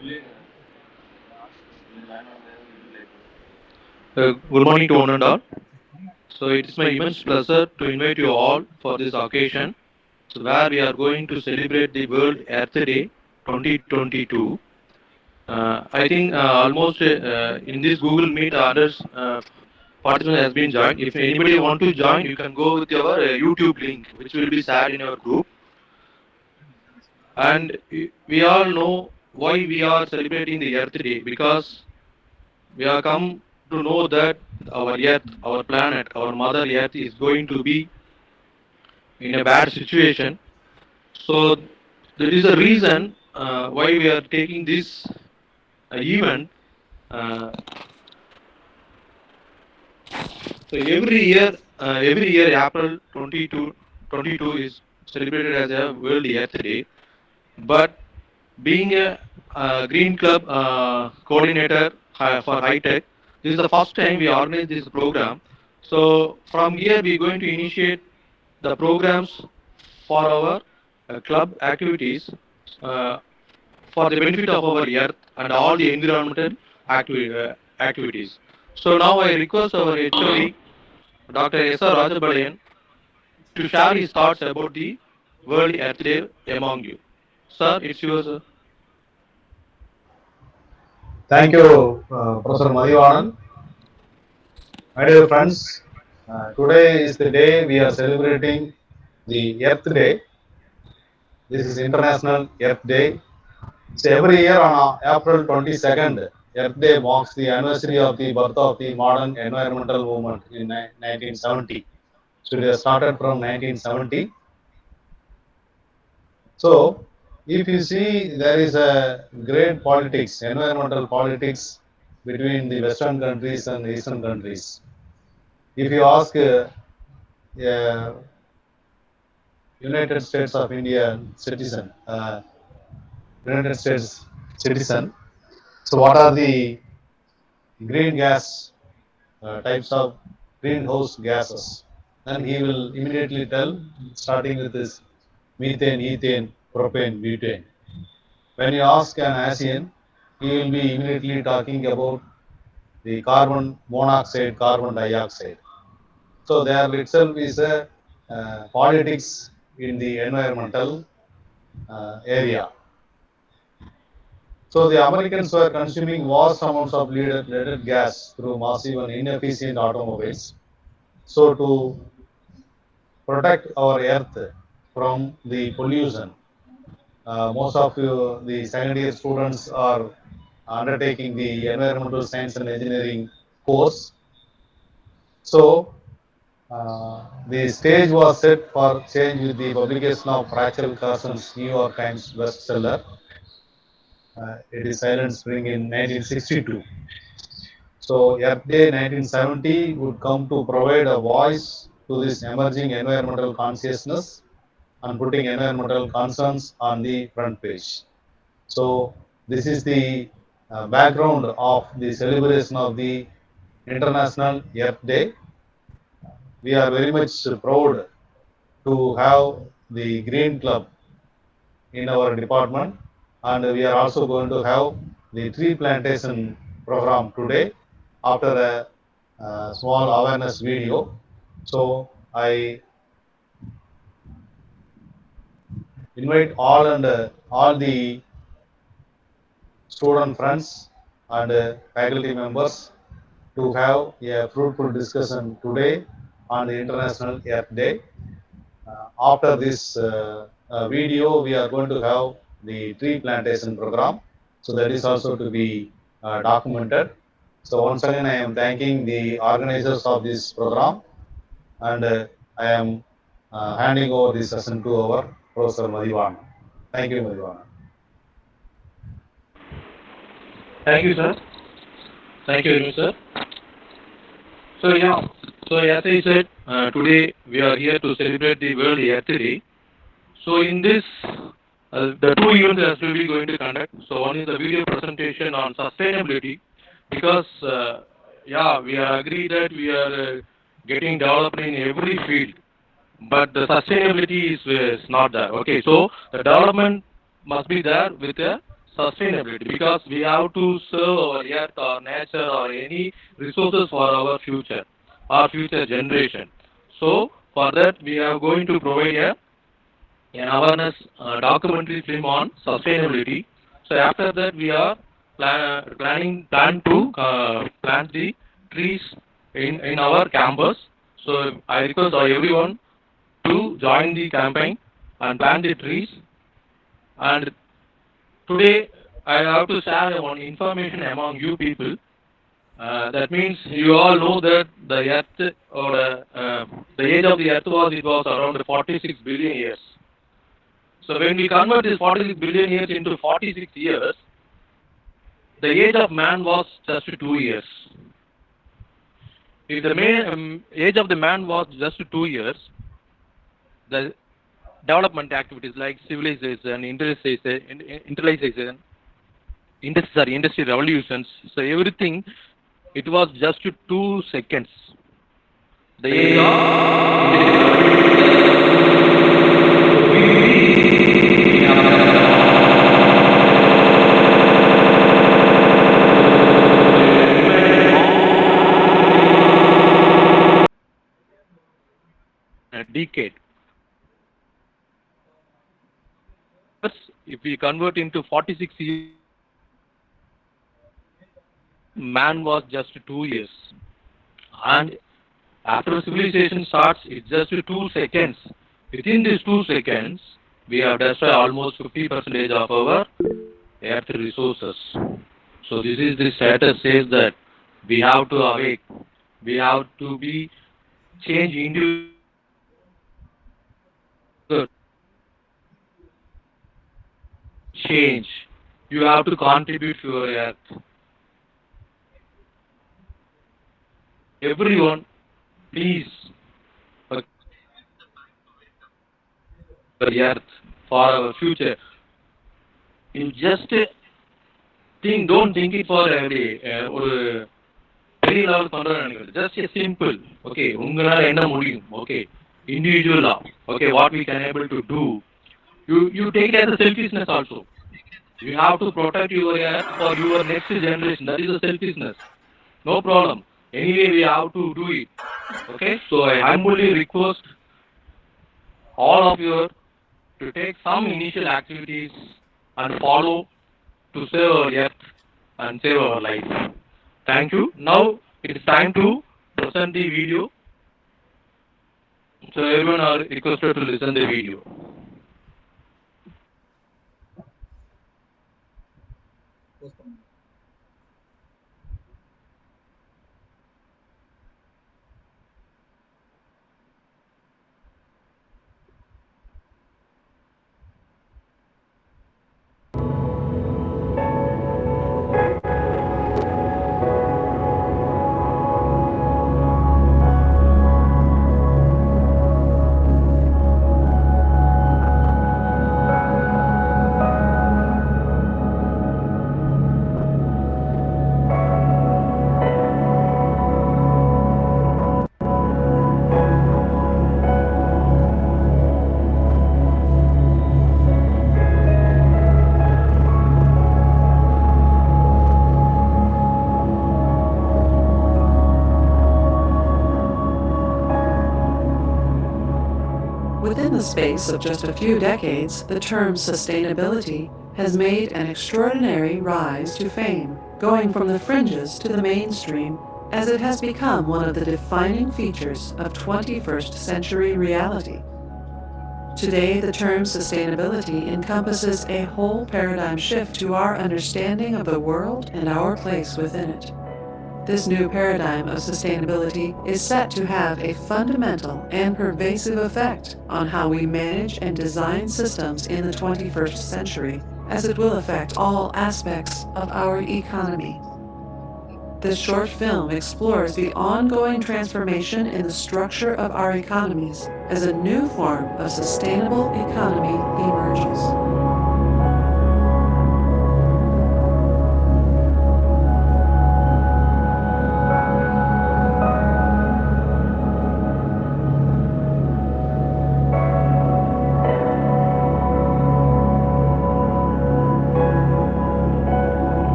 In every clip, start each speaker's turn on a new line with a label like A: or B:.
A: Good morning to one and all. So it is my immense pleasure to invite you all for this occasion, so where we are going to celebrate the World Earth Day 2022. I think almost in this Google Meet others participants has been joined. If anybody want to join, you can go with your YouTube link, which will be shared in your group. And we all know why we are celebrating the Earth Day, because we have come to know that our Earth, our planet, our Mother Earth is going to be in a bad situation. So that is the reason why we are taking this event. Uh, so every year April 22 is celebrated as a World Earth Day. But being a Green Club coordinator for HiTech, this is the first time we organize this program. So from here we are going to initiate the programs for our club activities uh, for the benefit of our earth and all the environmental activities. So now I request our HOD, Dr. S.R. Rajabalayan, to share his thoughts about the World Earth Day among you. Sir, it's yours. Sir.
B: Thank you, Professor Madhivanan. My dear friends, today is the day we are celebrating the Earth Day. This is International Earth Day. So every year on April 22nd, Earth Day marks the anniversary of the birth of the modern environmental movement in 1970. So it has started from 1970. So if you see, there is a great politics, environmental politics between the Western countries and the Eastern countries. If you ask uh, United States of India citizen, United States citizen, so what are the green gas types of greenhouse gases? Then he will immediately tell, starting with this methane, ethane, propane, butane. When you ask an ASEAN, he will be immediately talking about the carbon monoxide, carbon dioxide. So there itself is a politics in the environmental area. So the Americans were consuming vast amounts of leaded gas through massive and inefficient automobiles. So to protect our earth from the pollution, most of you, the second year students are undertaking the environmental science and engineering course. So the stage was set for change with the publication of Rachel Carson's New York Times bestseller, It is Silent Spring in 1962. So Earth Day 1970 would come to provide a voice to this emerging environmental consciousness and putting environmental concerns on the front page. So this is the background of the celebration of the International Earth Day. We are very much proud to have the Green Club in our department, and we are also going to have the tree plantation program today after a small awareness video. So I invite all and all the student friends and faculty members to have a fruitful discussion today on the International Earth Day. After this video, we are going to have the tree plantation program. So that is also to be documented. So once again, I am thanking the organizers of this program, and I am handing over this session to our Professor Madhivan. Thank you, Madhivan.
A: Thank you, sir. Thank you very much, sir. So yeah, so as I said, today we are here to celebrate the World Earth Day. So in this, the two events that we will be going to conduct. So one is the video presentation on sustainability, because yeah, we are agree that we are getting developed in every field, but the sustainability is not there. Okay, so the development must be there with a sustainability, because we have to serve our earth or nature or any resources for our future generation. So for that we are going to provide an awareness documentary film on sustainability. So after that we are plan to plant the trees in our campus. So I request everyone to join the campaign and plant the trees. And today I have to share one information among you people. That means you all know that the Earth or the age of the Earth was around 46 billion years. So when we convert this 46 billion years into 46 years, the age of man was just 2 years. If the age of the man was just 2 years, the development activities like civilization, industry revolutions, so everything, it was just 2 seconds. The age of a decade. If we convert into 46 years, man was just 2 years. And after civilization starts, it's just 2 seconds. Within these 2 seconds, we have destroyed almost 50% of our earth resources. So this is the status says that we have to awake. We have to be change into change. You have to contribute to your earth. Everyone, please, for the earth, for our future. You just don't think it for every ஒரு பெரிய level பண்றாங்க. Just a simple, okay, உங்களால என்ன முடியும், okay, individual, okay, what we can able to do. You take it as a selfishness also. You have to protect your earth for your next generation. That is a selfishness. No problem. Anyway, we have to do it. Okay, so I humbly request all of you to take some initial activities and follow to save our earth and save our life. Thank you. Now it is time to present the video. So everyone are requested to listen the video.
C: Within the space of just a few decades, the term sustainability has made an extraordinary rise to fame, going from the fringes to the mainstream, as it has become one of the defining features of 21st century reality. Today, the term sustainability encompasses a whole paradigm shift to our understanding of the world and our place within it. This new paradigm of sustainability is set to have a fundamental and pervasive effect on how we manage and design systems in the 21st century, as it will affect all aspects of our economy. This short film explores the ongoing transformation in the structure of our economies as a new form of sustainable economy emerges.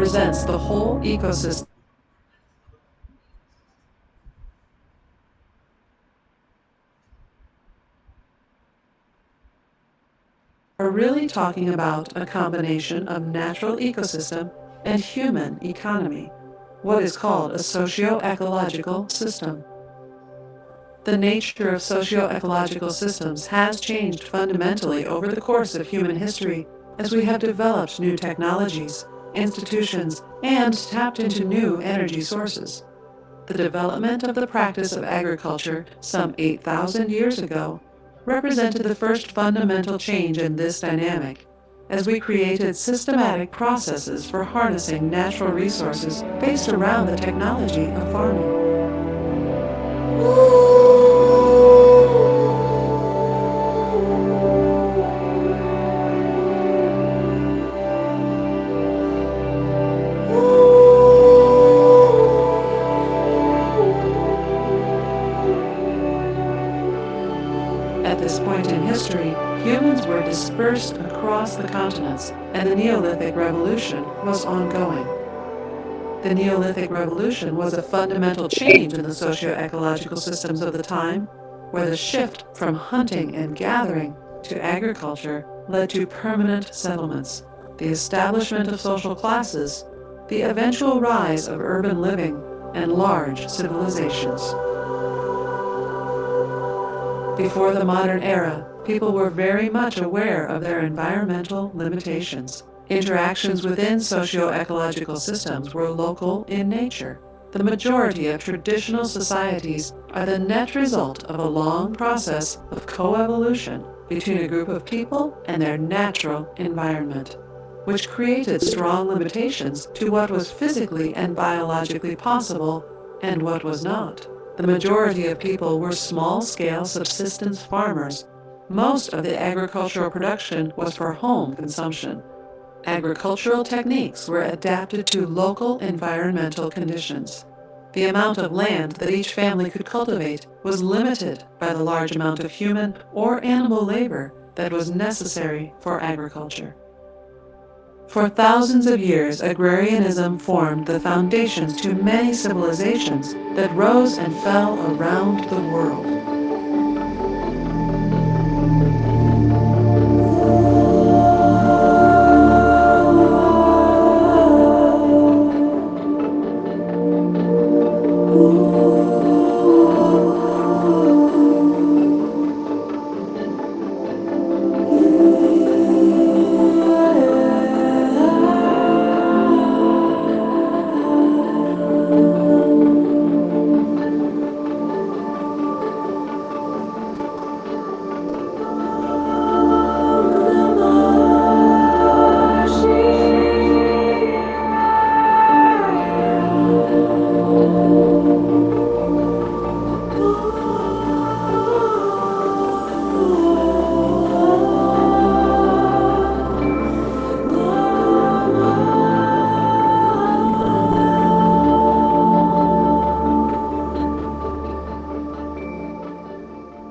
C: represents the whole ecosystem. We're really talking about a combination of natural ecosystem and human economy, what is called a socio-ecological system. The nature of socio-ecological systems has changed fundamentally over the course of human history as we have developed new technologies, institutions, and tapped into new energy sources. The development of the practice of agriculture some 8,000 years ago represented the first fundamental change in this dynamic, as we created systematic processes for harnessing natural resources based around the technology of farming. At this point in history, humans were dispersed across the continents, and the Neolithic Revolution was ongoing. The Neolithic Revolution was a fundamental change in the socio-ecological systems of the time, where the shift from hunting and gathering to agriculture led to permanent settlements, the establishment of social classes, the eventual rise of urban living, and large civilizations. Before the modern era, people were very much aware of their environmental limitations. Interactions within socio-ecological systems were local in nature. The majority of traditional societies are the net result of a long process of coevolution between a group of people and their natural environment, which created strong limitations to what was physically and biologically possible and what was not. The majority of people were small-scale subsistence farmers. Most of the agricultural production was for home consumption. Agricultural techniques were adapted to local environmental conditions. The amount of land that each family could cultivate was limited by the large amount of human or animal labor that was necessary for agriculture. For thousands of years, agrarianism formed the foundations to many civilizations that rose and fell around the world.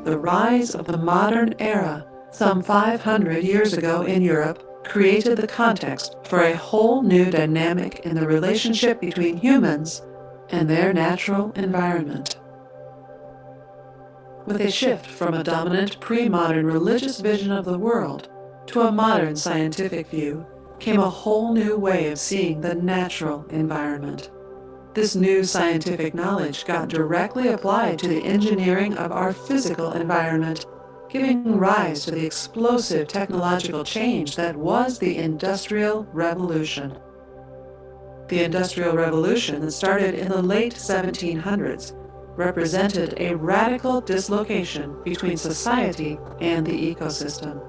C: The rise of the modern era, some 500 years ago in Europe, created the context for a whole new dynamic in the relationship between humans and their natural environment. With a shift from a dominant pre-modern religious vision of the world to a modern scientific view, came a whole new way of seeing the natural environment. This new scientific knowledge got directly applied to the engineering of our physical environment, giving rise to the explosive technological change that was the Industrial Revolution. The Industrial Revolution that started in the late 1700s represented a radical dislocation between society and the ecosystem.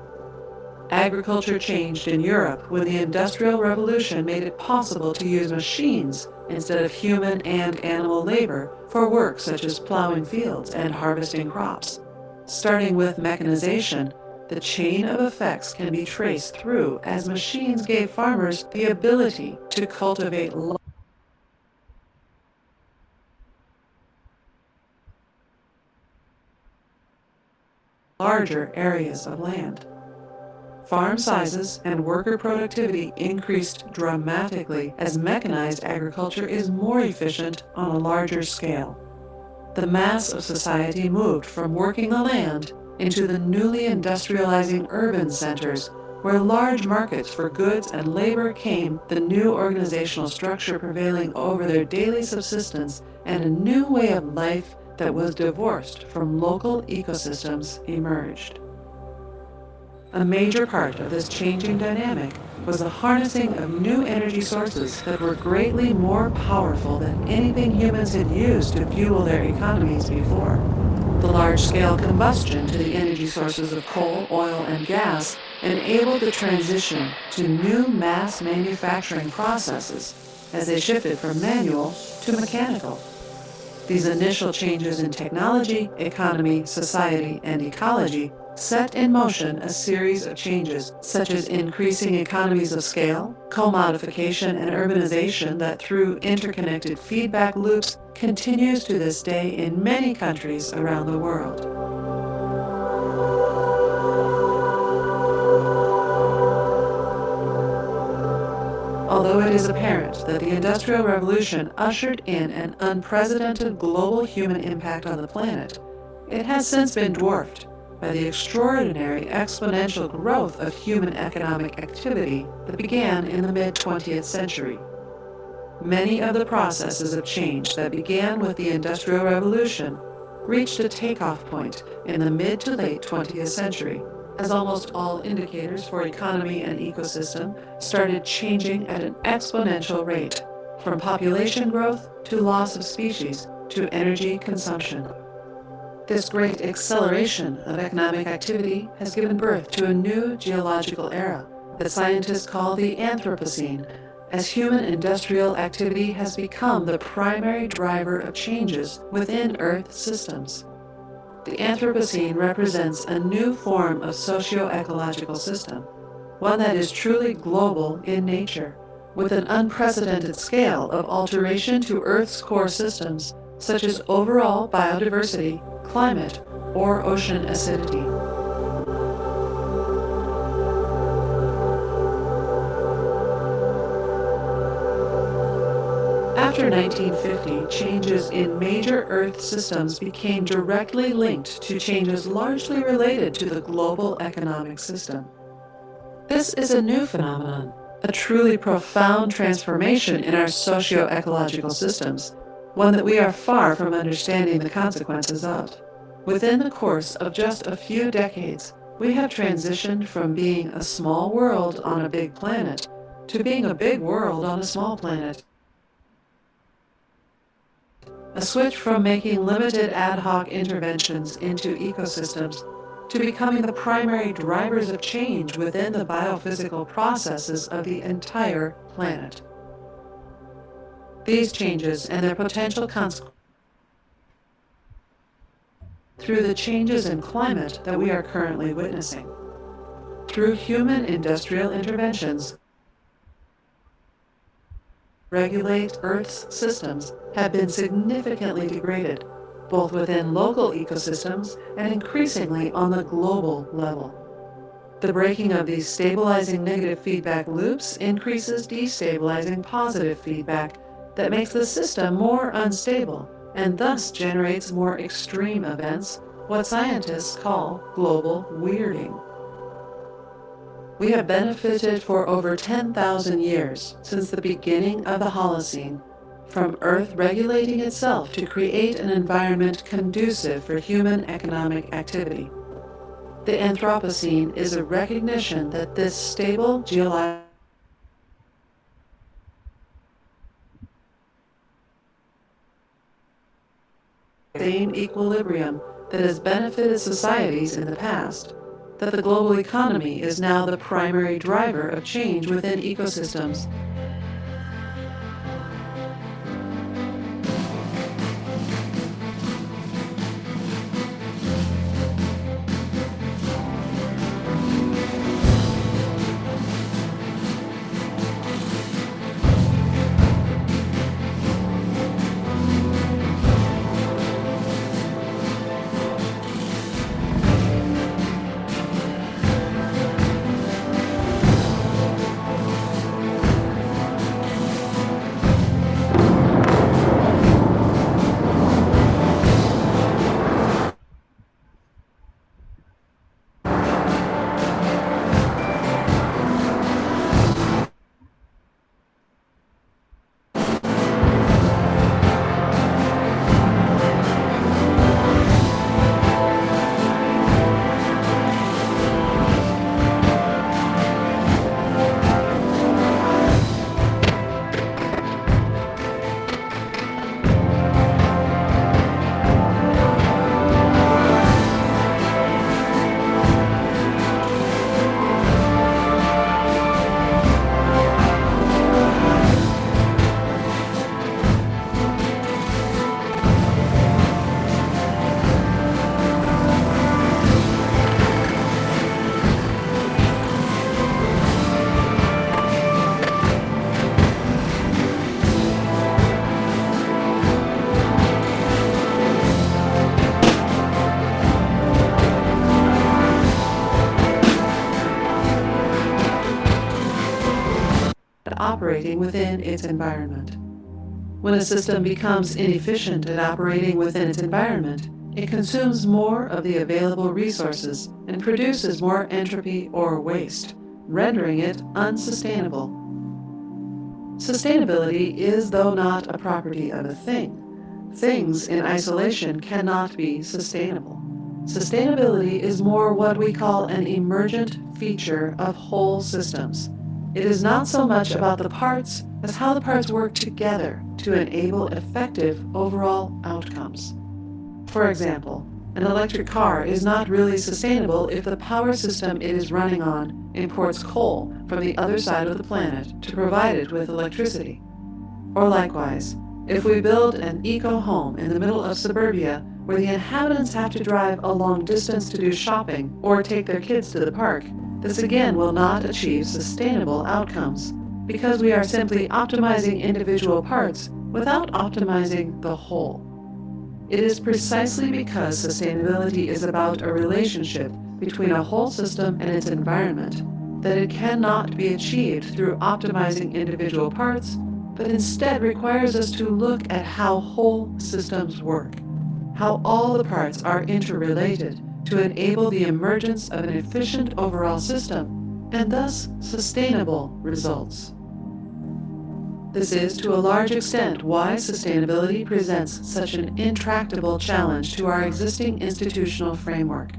C: Agriculture changed in Europe when the Industrial Revolution made it possible to use machines instead of human and animal labor for work such as plowing fields and harvesting crops. Starting with mechanization, the chain of effects can be traced through as machines gave farmers the ability to cultivate larger areas of land. farm sizes and worker productivity increased dramatically as mechanized agriculture is more efficient on a larger scale. The mass of society moved from working the land into the newly industrializing urban centers, where large markets for goods and labor came, the new organizational structure prevailing over their daily subsistence, and a new way of life that was divorced from local ecosystems emerged. A major part of this changing dynamic was the harnessing of new energy sources that were greatly more powerful than anything humans had used to fuel their economies before. The large-scale combustion to the energy sources of coal, oil, and gas enabled the transition to new mass manufacturing processes as they shifted from manual to mechanical. These initial changes in technology, economy, society, and ecology set in motion a series of changes, such as increasing economies of scale, commodification, and urbanization that through interconnected feedback loops continues to this day in many countries around the world. Although it is apparent that the Industrial Revolution ushered in an unprecedented global human impact on the planet, it has since been dwarfed by the extraordinary exponential growth of human economic activity that began in the mid-20th century. Many of the processes of change that began with the Industrial Revolution reached a takeoff point in the mid to late 20th century, as almost all indicators for economy and ecosystem started changing at an exponential rate, from population growth to loss of species to energy consumption. This great acceleration of economic activity has given birth to a new geological era that scientists call the Anthropocene, as human industrial activity has become the primary driver of changes within Earth systems. The Anthropocene represents a new form of socio-ecological system, one that is truly global in nature, with an unprecedented scale of alteration to Earth's core systems, such as overall biodiversity, climate, or ocean acidity. After 1950, changes in major Earth systems became directly linked to changes largely related to the global economic system. This is a new phenomenon, a truly profound transformation in our socio-ecological systems, one that we are far from understanding the consequences of. Within the course of just a few decades, we have transitioned from being a small world on a big planet to being a big world on a small planet. A switch from making limited ad hoc interventions into ecosystems to becoming the primary drivers of change within the biophysical processes of the entire planet. These changes and their potential consequences through the changes in climate that we are currently witnessing. Through human industrial interventions, regulate Earth's systems have been significantly degraded, both within local ecosystems and increasingly on the global level. The breaking of these stabilizing negative feedback loops increases destabilizing positive feedback that makes the system more unstable and thus generates more extreme events, what scientists call global weirding. We have benefited for over 10,000 years since the beginning of the Holocene from Earth regulating itself to create an environment conducive for human economic activity. The Anthropocene is a recognition that this stable geological same equilibrium that has benefited societies in the past, that the global economy is now the primary driver of change within ecosystems. operating within its environment. When a system becomes inefficient at operating within its environment, it consumes more of the available resources and produces more entropy or waste, rendering it unsustainable. Sustainability is, though, not a property of a thing. Things in isolation cannot be sustainable. Sustainability is more what we call an emergent feature of whole systems. It is not so much about the parts as how the parts work together to enable effective overall outcomes. For example, an electric car is not really sustainable if the power system it is running on imports coal from the other side of the planet to provide it with electricity. Or likewise, if we build an eco-home in the middle of suburbia where the inhabitants have to drive a long distance to do shopping or take their kids to the park, this again will not achieve sustainable outcomes because we are simply optimizing individual parts without optimizing the whole. It is precisely because sustainability is about a relationship between a whole system and its environment that it cannot be achieved through optimizing individual parts, but instead requires us to look at how whole systems work, how all the parts are interrelated to enable the emergence of an efficient overall system, and thus sustainable results. This is to a large extent why sustainability presents such an intractable challenge to our existing institutional framework.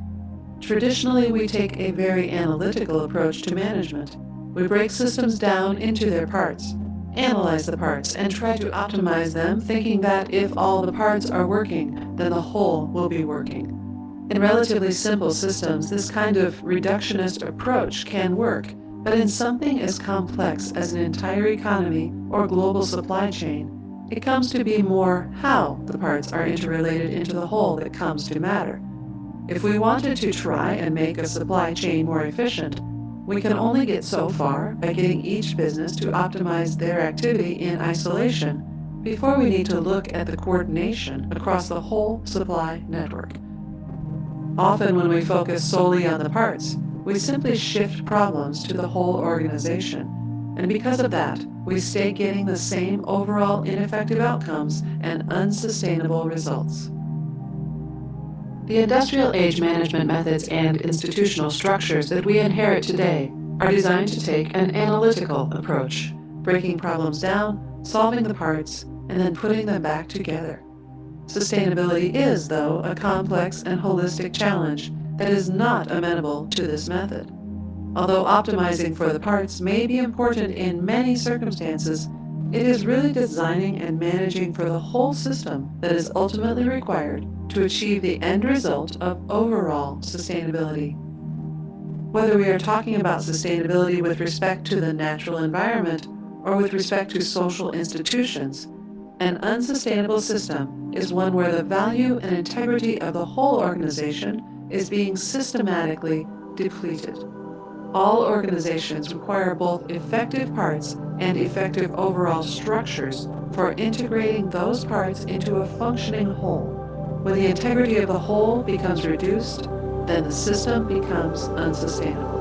C: Traditionally, we take a very analytical approach to management. We break systems down into their parts, analyze the parts, and try to optimize them, thinking that if all the parts are working, then the whole will be working. In relatively simple systems, this kind of reductionist approach can work, but in something as complex as an entire economy or global supply chain, it comes to be more how the parts are interrelated into the whole that comes to matter. If we wanted to try and make a supply chain more efficient, we can only get so far by getting each business to optimize their activity in isolation before we need to look at the coordination across the whole supply network. Often when we focus solely on the parts, we simply shift problems to the whole organization, and because of that, we stay getting the same overall ineffective outcomes and unsustainable results. The industrial age management methods and institutional structures that we inherit today are designed to take an analytical approach, breaking problems down, solving the parts, and then putting them back together. Sustainability is, though, a complex and holistic challenge that is not amenable to this method. Although optimizing for the parts may be important in many circumstances, it is really designing and managing for the whole system that is ultimately required to achieve the end result of overall sustainability. Whether we are talking about sustainability with respect to the natural environment or with respect to social institutions, an unsustainable system is one where the value and integrity of the whole organization is being systematically depleted. All organizations require both effective parts and effective overall structures for integrating those parts into a functioning whole. When the integrity of the whole becomes reduced, then the system becomes unsustainable.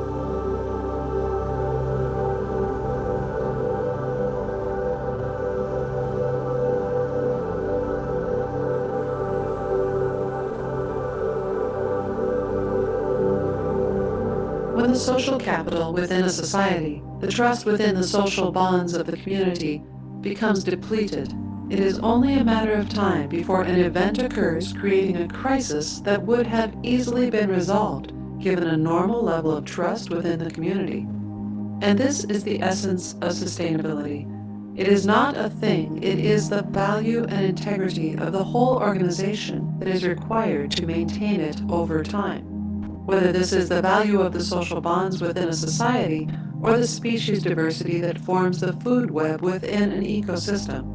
C: When the social capital within a society, the trust within the social bonds of the community, becomes depleted, it is only a matter of time before an event occurs creating a crisis that would have easily been resolved given a normal level of trust within the community. And this is the essence of sustainability. It is not a thing, it is the value and integrity of the whole organization that is required to maintain it over time. Whether this is the value of the social bonds within a society or the species diversity that forms the food web within an ecosystem.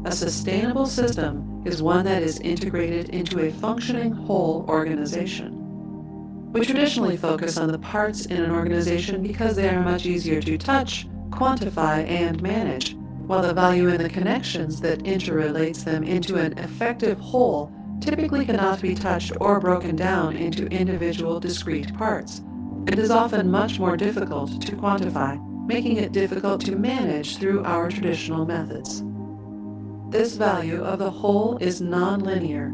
C: A sustainable system is one that is integrated into a functioning whole organization. We traditionally focus on the parts in an organization because they are much easier to touch, quantify, and manage, while the value in the connections that interrelates them into an effective whole typically cannot be touched or broken down into individual discrete parts. It is often much more difficult to quantify, making it difficult to manage through our traditional methods. This value of the whole is nonlinear,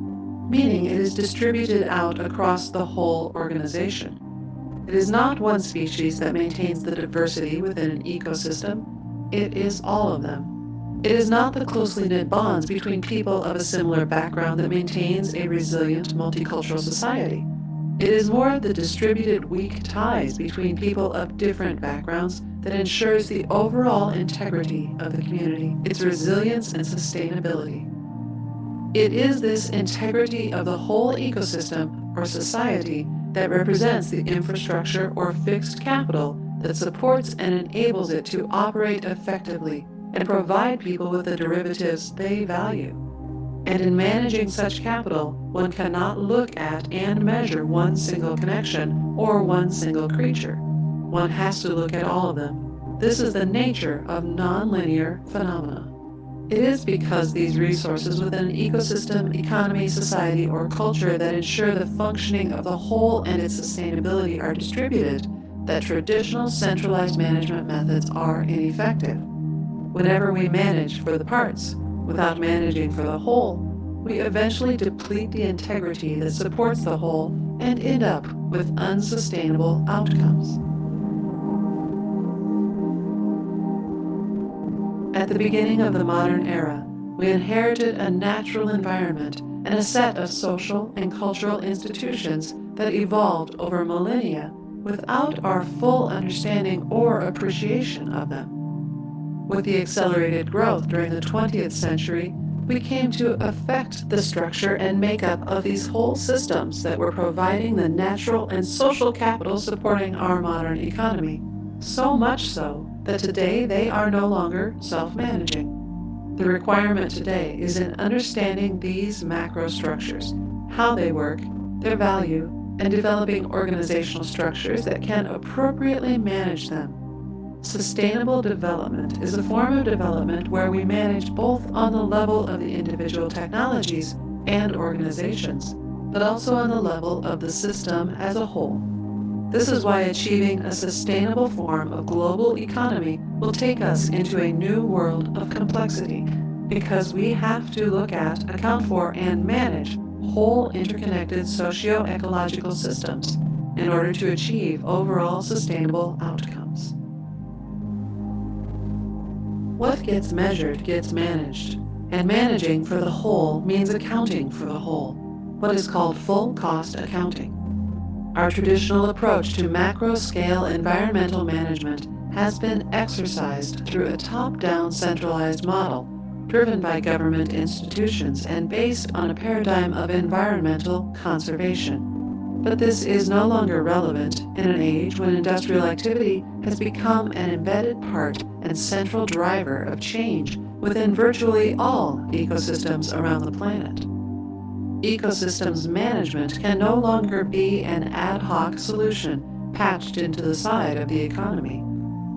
C: meaning it is distributed out across the whole organization. It is not one species that maintains the diversity within an ecosystem. It is all of them. It is not the closely knit bonds between people of a similar background that maintains a resilient multicultural society. It is more the distributed weak ties between people of different backgrounds that ensures the overall integrity of the community, its resilience and sustainability. It is this integrity of the whole ecosystem or society that represents the infrastructure or fixed capital that supports and enables it to operate effectively and provide people with the derivatives they value. And in managing such capital, one cannot look at and measure one single connection or one single creature. One has to look at all of them. This is the nature of nonlinear phenomena. It is because these resources within an ecosystem, economy, society, or culture that ensure the functioning of the whole and its sustainability are distributed that traditional centralized management methods are ineffective. Whenever we manage for the parts without managing for the whole, we eventually deplete the integrity that supports the whole and end up with unsustainable outcomes. At the beginning of the modern era, we inherited a natural environment and a set of social and cultural institutions that evolved over millennia without our full understanding or appreciation of them. With the accelerated growth during the 20th century, we came to affect the structure and makeup of these whole systems that were providing the natural and social capital supporting our modern economy, so much so that today they are no longer self-managing. The requirement today is in understanding these macro structures, how they work, their value, and developing organizational structures that can appropriately manage them. Sustainable development is a form of development where we manage both on the level of the individual technologies and organizations, but also on the level of the system as a whole. This is why achieving a sustainable form of global economy will take us into a new world of complexity, because we have to look at, account for, and manage whole interconnected socio-ecological systems in order to achieve overall sustainable outcomes. What gets measured gets managed, and managing for the whole means accounting for the whole, what is called full cost accounting. Our traditional approach to macro-scale environmental management has been exercised through a top-down centralized model, driven by government institutions and based on a paradigm of environmental conservation. But this is no longer relevant in an age when industrial activity has become an embedded part and central driver of change within virtually all ecosystems around the planet. Ecosystems management can no longer be an ad hoc solution patched into the side of the economy.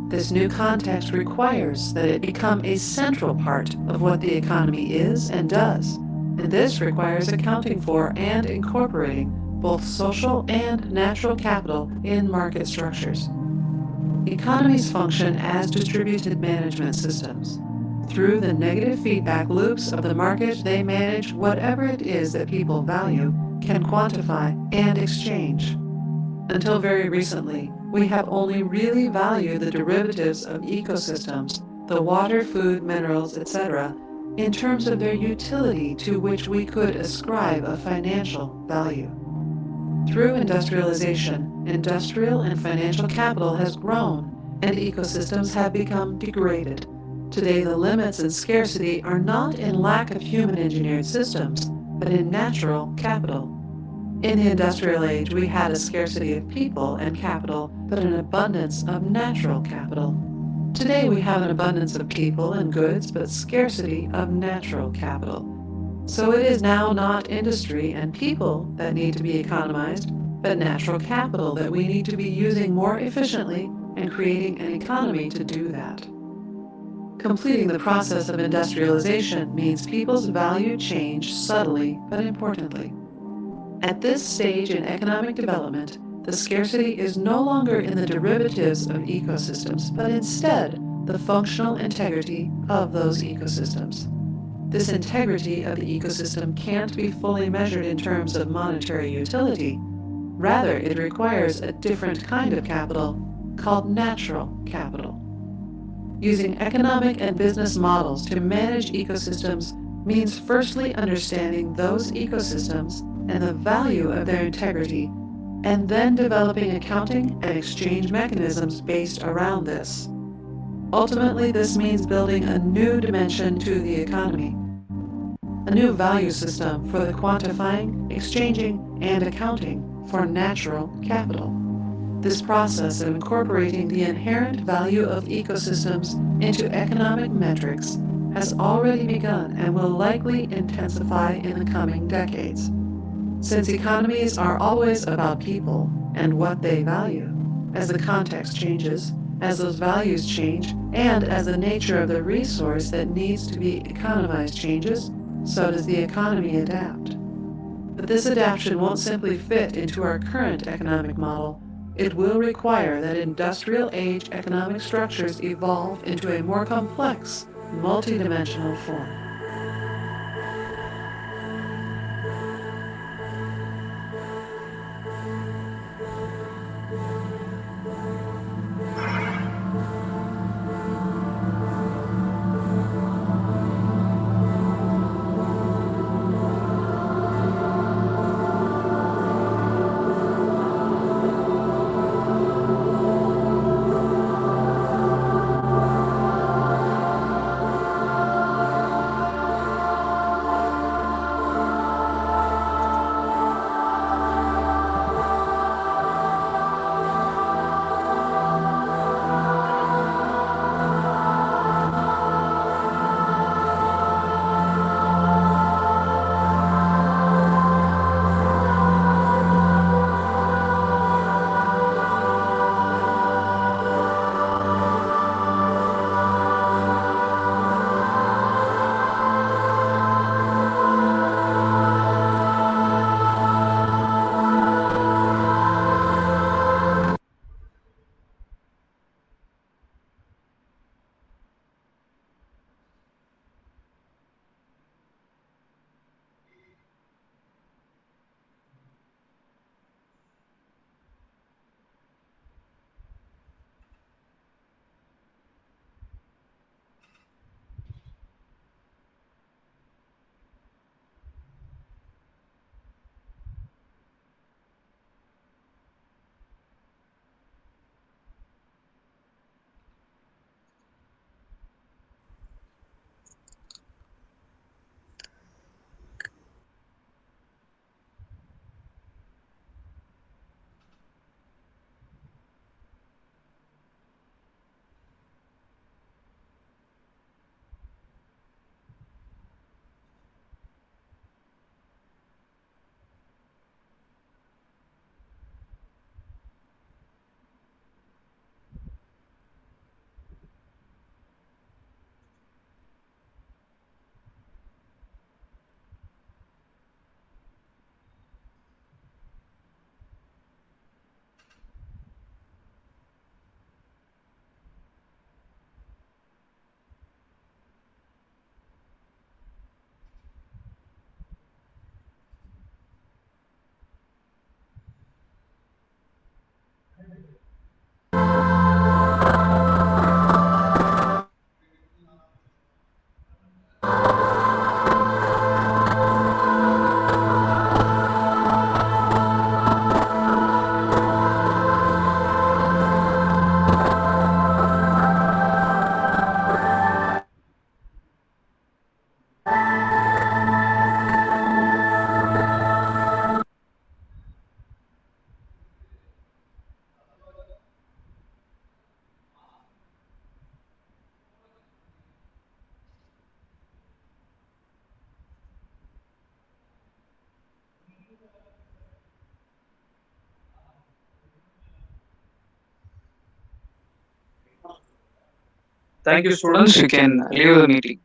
C: This new context requires that it become a central part of what the economy is and does, and this requires accounting for and incorporating both social and natural capital in market structures. Economies function as distributed management systems. Through the negative feedback loops of the market, they manage whatever it is that people value, can quantify, and exchange. Until very recently, we have only really valued the derivatives of ecosystems, the water, food, minerals, etc., in terms of their utility to which we could ascribe a financial value. Through industrialization, industrial and financial capital has grown, and ecosystems have become degraded. Today, the limits and scarcity are not in lack of human-engineered systems, but in natural capital. In the industrial age, we had a scarcity of people and capital, but an abundance of natural capital. Today, we have an abundance of people and goods, but scarcity of natural capital. So it is now not industry and people that need to be economized, but natural capital that we need to be using more efficiently and creating an economy to do that. Completing the process of industrialization means people's value change subtly but importantly. At this stage in economic development, The scarcity is no longer in the derivatives of ecosystems, but instead the functional integrity of those ecosystems. This integrity of the ecosystem can't be fully measured in terms of monetary utility. Rather, it requires a different kind of capital called natural capital. Using economic and business models to manage ecosystems means firstly understanding those ecosystems and the value of their integrity, and then developing accounting and exchange mechanisms based around this. Ultimately, this means building a new dimension to the economy, a new value system for the quantifying, exchanging, and accounting for natural capital. This process of incorporating the inherent value of ecosystems into economic metrics has already begun and will likely intensify in the coming decades. Since economies are always about people and what they value, as the context changes, as those values change, and as the nature of the resource that needs to be economized changes, so does the economy adapt. But this adaptation won't simply fit into our current economic model. It will require that industrial age economic structures evolve into a more complex, multidimensional form.
D: Thank you, students. You can leave the meeting.